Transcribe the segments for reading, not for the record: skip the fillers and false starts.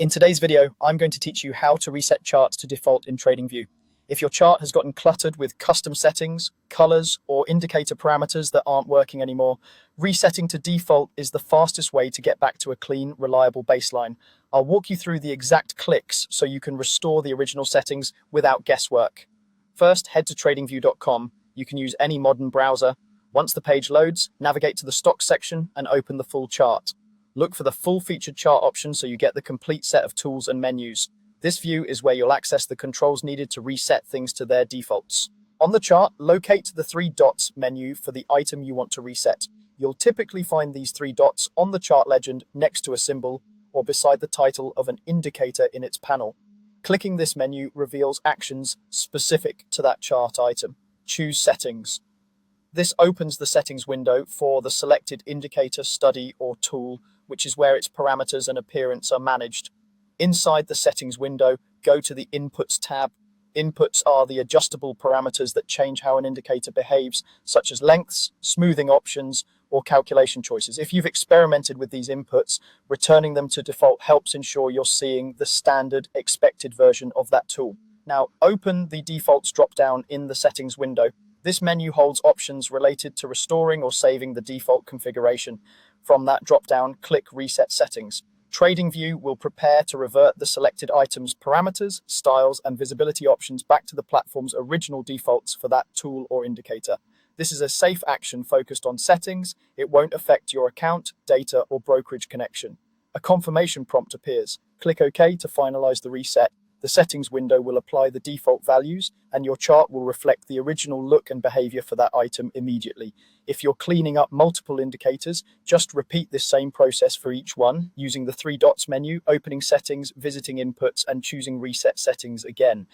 In today's video, I'm going to teach you how to reset charts to default in Tradingview. If your chart has gotten cluttered with custom settings, colors, or indicator parameters that aren't working anymore, resetting to default is the fastest way to get back to a clean, reliable baseline. I'll walk you through the exact clicks so you can restore the original settings without guesswork. First, head to tradingview.com. You can use any modern browser. Once the page loads, navigate to the stocks section and open the full chart. Look for the full featured chart option so you get the complete set of tools and menus. This view is where you'll access the controls needed to reset things to their defaults. On the chart, locate the three dots menu for the item you want to reset. You'll typically find these three dots on the chart legend next to a symbol or beside the title of an indicator in its panel. Clicking this menu reveals actions specific to that chart item. Choose Settings. This opens the settings window for the selected indicator, study, or tool, which is where its parameters and appearance are managed. Inside the settings window, go to the Inputs tab. Inputs are the adjustable parameters that change how an indicator behaves, such as lengths, smoothing options, or calculation choices. If you've experimented with these inputs, returning them to default helps ensure you're seeing the standard expected version of that tool. Now, open the Defaults drop-down in the settings window. This menu holds options related to restoring or saving the default configuration. From that drop-down, click Reset Settings. Tradingview will prepare to revert the selected item's parameters, styles, and visibility options back to the platform's original defaults for that tool or indicator. This is a safe action focused on settings. It won't affect your account, data, or brokerage connection. A confirmation prompt appears. Click OK to finalize the reset. The settings window will apply the default values, and your chart will reflect the original look and behavior for that item immediately. If you're cleaning up multiple indicators, just repeat this same process for each one, using the three dots menu, opening settings, visiting inputs, and choosing reset settings again.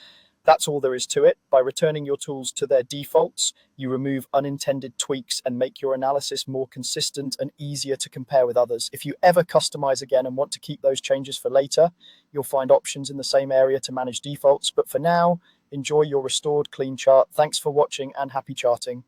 That's all there is to it. By returning your tools to their defaults, you remove unintended tweaks and make your analysis more consistent and easier to compare with others. If you ever customize again and want to keep those changes for later, you'll find options in the same area to manage defaults. But for now, enjoy your restored clean chart. Thanks for watching and happy charting.